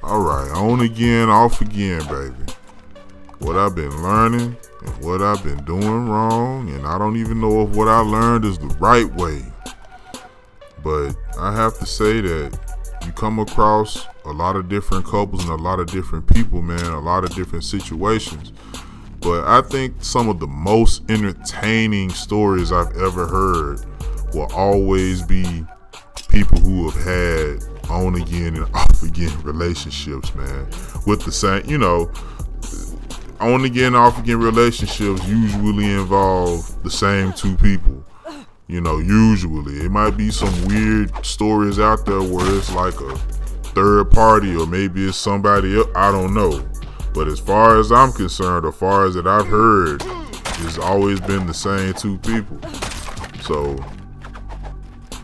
Alright, on again, off again, baby. What I've been learning and what I've been doing wrong, and I don't even know if what I learned is the right way. But I have to say that you come across a lot of different couples and a lot of different people, man, a lot of different situations. But I think some of the most entertaining stories I've ever heard will always be people who have had on again and off again relationships, man. With the same, on again, off again relationships usually involve the same two people. Usually. It might be some weird stories out there where it's like a third party or maybe it's somebody else. I don't know. But as far as I'm concerned, as far as that I've heard, it's always been the same two people. So,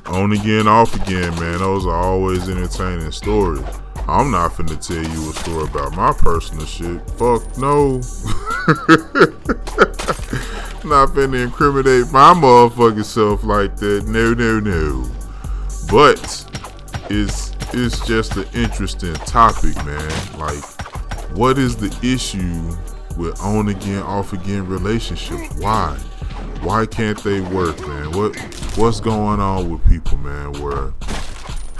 on again, off again, man. Those are always entertaining stories. I'm not finna tell you a story about my personal shit. Fuck no. Not finna incriminate my motherfucking self like that. No. But it's just an interesting topic, man. Like, what is the issue with on again, off again relationships? Why can't they work, man? What's going on with people, man, where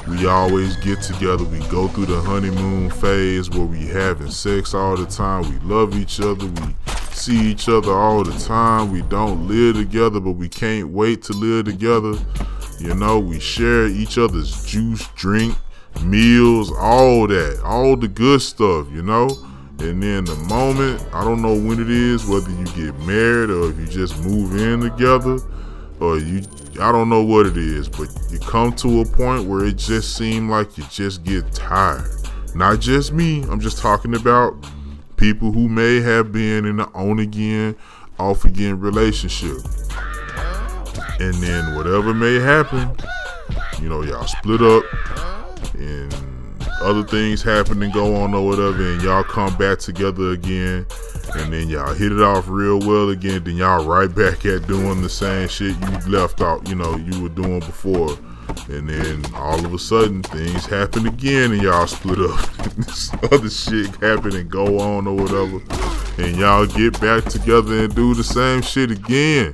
we always get together, we go through the honeymoon phase where we having sex all the time, we love each other, we see each other all the time, we don't live together, but we can't wait to live together. We share each other's juice, drink, meals, all that, all the good stuff, And then the moment, I don't know when it is, whether you get married or if you just move in together, or I don't know what it is, but you come to a point where it just seems like you just get tired. Not just me, I'm just talking about people who may have been in an on again, off again relationship. And then whatever may happen, y'all split up and other things happen and go on or whatever, and y'all come back together again, and then y'all hit it off real well again, then y'all right back at doing the same shit you left out, you were doing before. And then all of a sudden things happen again and y'all split up. This other shit happen and go on or whatever, and y'all get back together and do the same shit again.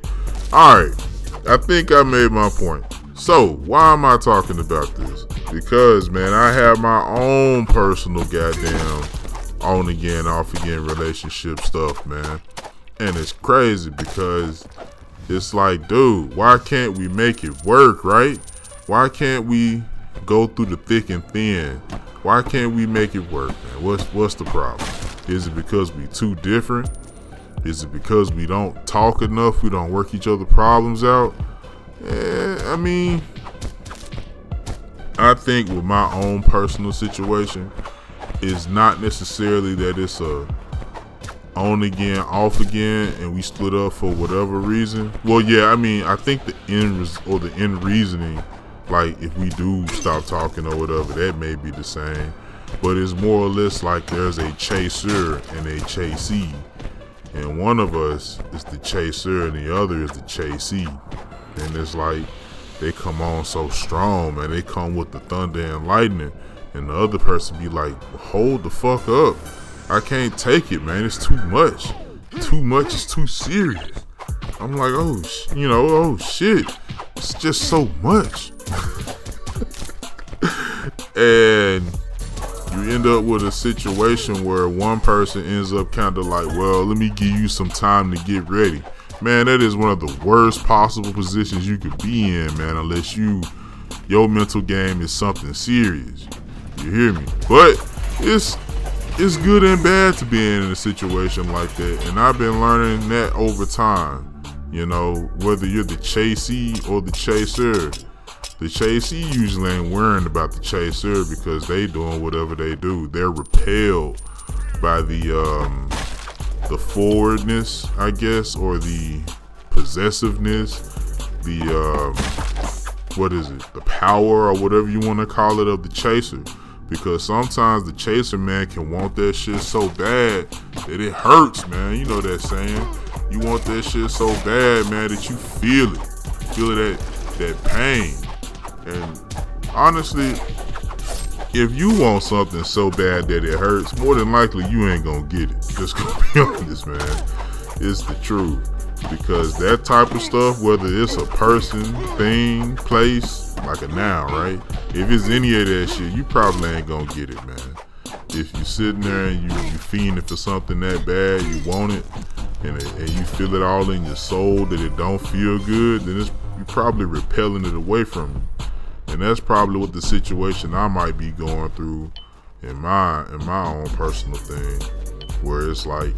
Alright, I think I made my point. So, why am I talking about this? Because, man, I have my own personal goddamn on again, off again relationship stuff, man. And it's crazy because it's like, dude, why can't we make it work, right? Why can't we go through the thick and thin? Why can't we make it work, man? What's the problem? Is it because we too different? Is it because we don't talk enough? We don't work each other's problems out? I think with my own personal situation, it's not necessarily that it's a on again, off again, and we split up for whatever reason. Well, yeah, I think the end reasoning, like if we do stop talking or whatever, that may be the same. But it's more or less like there's a chaser and a chasee, and one of us is the chaser and the other is the chasee. And it's like they come on so strong, man. They come with the thunder and lightning, and the other person be like, hold the fuck up. I can't take it, man. It's too much. Too much is too serious. I'm like, oh shit. It's just so much. And you end up with a situation where one person ends up kind of like, well, let me give you some time to get ready. Man, that is one of the worst possible positions you could be in, man, unless your mental game is something serious. You hear me? But it's good and bad to be in a situation like that, and I've been learning that over time. Whether you're the chasee or the chaser. The chasee usually ain't worrying about the chaser because they doing whatever they do. They're repelled by the forwardness, I guess, or the possessiveness, the the power or whatever you want to call it of the chaser. Because sometimes the chaser, man, can want that shit so bad that it hurts, man. You know that saying. You want that shit so bad, man, that you feel it. Feel that pain. And honestly, if you want something so bad that it hurts, more than likely you ain't gonna get it. Just gonna be honest, man. It's the truth. Because that type of stuff, whether it's a person, thing, place, like a noun, right? If it's any of that shit, you probably ain't gonna get it, man. If you sitting there and you fiending for something that bad, you want it, and you feel it all in your soul that it don't feel good, then you're probably repelling it away from you. And that's probably what the situation I might be going through in my own personal thing, where it's like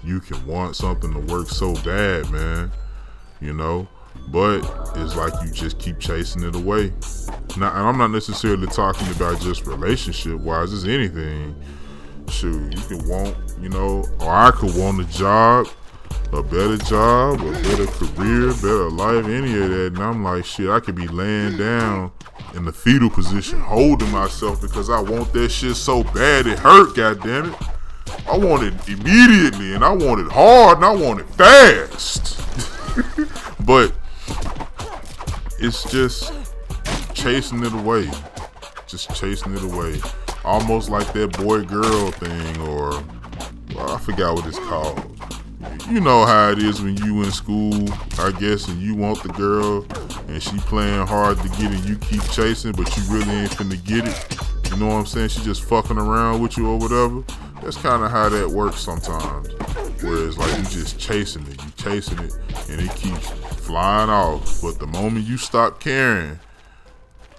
you can want something to work so bad, man, you know, but it's like you just keep chasing it away. Now, and I'm not necessarily talking about just relationship wise, it's anything. Shoot, you can want, you know, or I could want a job, a better job, a better career, better life, any of that. And I'm like, shit, I could be laying down in the fetal position, holding myself because I want that shit so bad it hurt, goddammit. I want it immediately, and I want it hard, and I want it fast. But it's just chasing it away. Just chasing it away. Almost like that boy-girl thing, or well, I forgot what it's called. You know how it is when you in school, I guess, and you want the girl, and she playing hard to get it, you keep chasing, but you really ain't finna get it. You know what I'm saying? She just fucking around with you or whatever. That's kind of how that works sometimes. Whereas like you just chasing it, and it keeps flying off. But the moment you stop caring,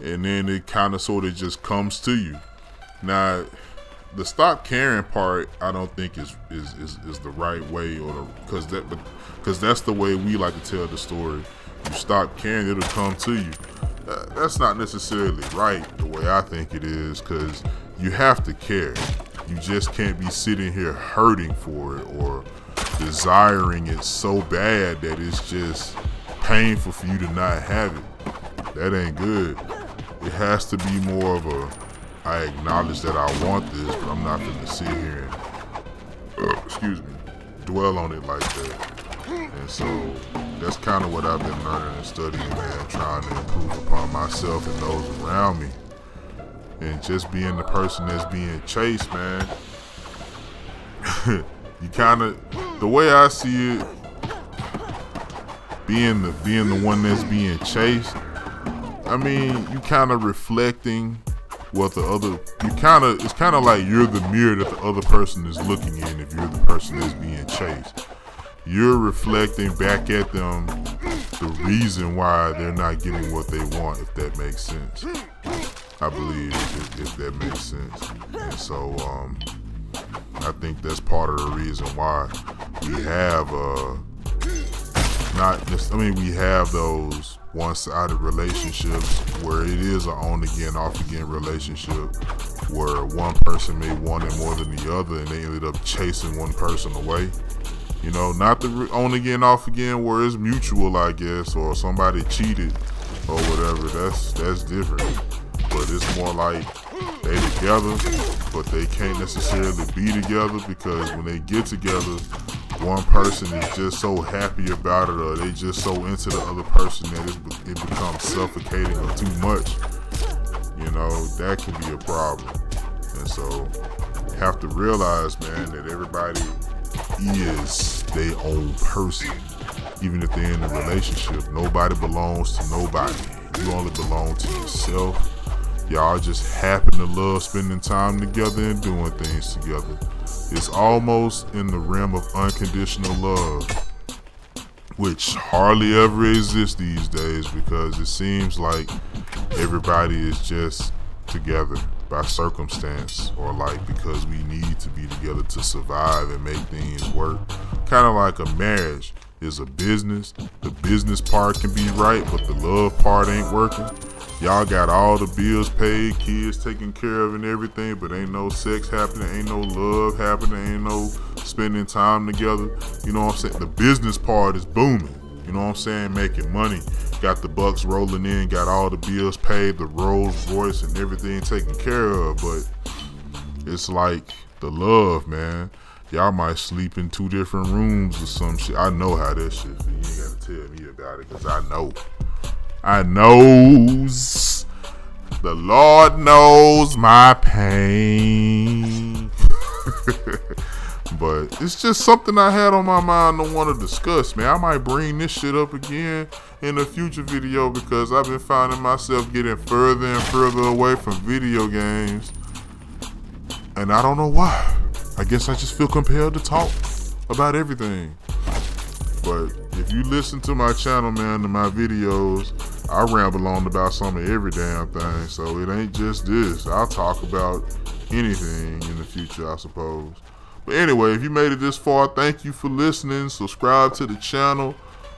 and then it kind of sort of just comes to you. Now, the stop caring part, I don't think is the right way, or because that's the way we like to tell the story. You stop caring, it'll come to you. That's not necessarily right the way I think it is, because you have to care. You just can't be sitting here hurting for it or desiring it so bad that it's just painful for you to not have it. That ain't good. It has to be more of a, I acknowledge that I want this, but I'm not going to sit here and, dwell on it like that. And so that's kind of what I've been learning and studying, man, trying to improve upon myself and those around me. And just being the person that's being chased, man. You kind of, the way I see it, being the one that's being chased, I mean, you kind of reflecting what the other, it's kind of like you're the mirror that the other person is looking in if you're the person that's being chased. You're reflecting back at them the reason why they're not getting what they want, if that makes sense. I believe if that makes sense. And so I think that's part of the reason why we have we have those one-sided relationships where it is an on again, off again relationship where one person may want it more than the other and they ended up chasing one person away. You know, not the on again, off again where it's mutual, I guess, or somebody cheated or whatever. That's different. But it's more like they together, but they can't necessarily be together because when they get together, one person is just so happy about it, or they just so into the other person that it becomes suffocating or too much. You know, that can be a problem. And so you have to realize, man, that everybody is their own person. Even if they're in a relationship, nobody belongs to nobody. You only belong to yourself. Y'all just happen to love spending time together and doing things together. It's almost in the realm of unconditional love, which hardly ever exists these days because it seems like everybody is just together by circumstance or like because we need to be together to survive and make things work. Kind of like a marriage is a business. The business part can be right, but the love part ain't working. Y'all got all the bills paid, kids taken care of and everything, but ain't no sex happening, ain't no love happening, ain't no spending time together. You know what I'm saying? The business part is booming. You know what I'm saying? Making money. Got the bucks rolling in, got all the bills paid, the Rolls Royce and everything taken care of, but it's like the love, man. Y'all might sleep in 2 different rooms or some shit. I know how that shit feel. You ain't gotta tell me about it, cause I know. I knows. The Lord knows my pain. But it's just something I had on my mind to want to discuss, man. I might bring this shit up again in a future video because I've been finding myself getting further and further away from video games. And I don't know why. I guess I just feel compelled to talk about everything. But if you listen to my channel, man, to my videos, I ramble on about some of every damn thing. So it ain't just this. I'll talk about anything in the future, I suppose. But anyway, if you made it this far, thank you for listening. Subscribe to the channel.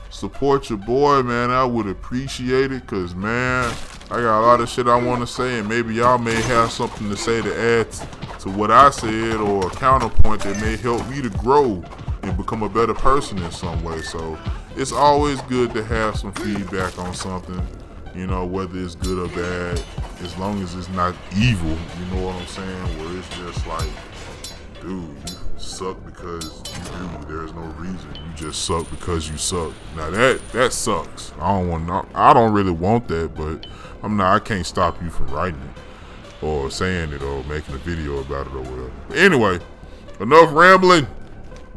Support your boy, man. I would appreciate it because, man, I got a lot of shit I want to say, and maybe y'all may have something to say to add to what I said or a counterpoint that may help me to grow and become a better person in some way. So it's always good to have some feedback on something, you know, whether it's good or bad, as long as it's not evil, you know what I'm saying, where it's just like, dude, you suck because you do. There's no reason. You just suck because you suck. Now that sucks. I don't really want that, but I can't stop you from writing it or saying it or making a video about it or whatever. But anyway, enough rambling.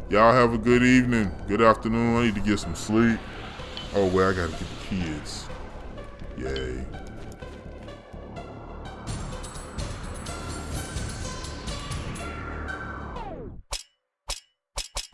Y'all have a good evening, good afternoon. I need to get some sleep. Oh, well, I gotta get the kids. Yay.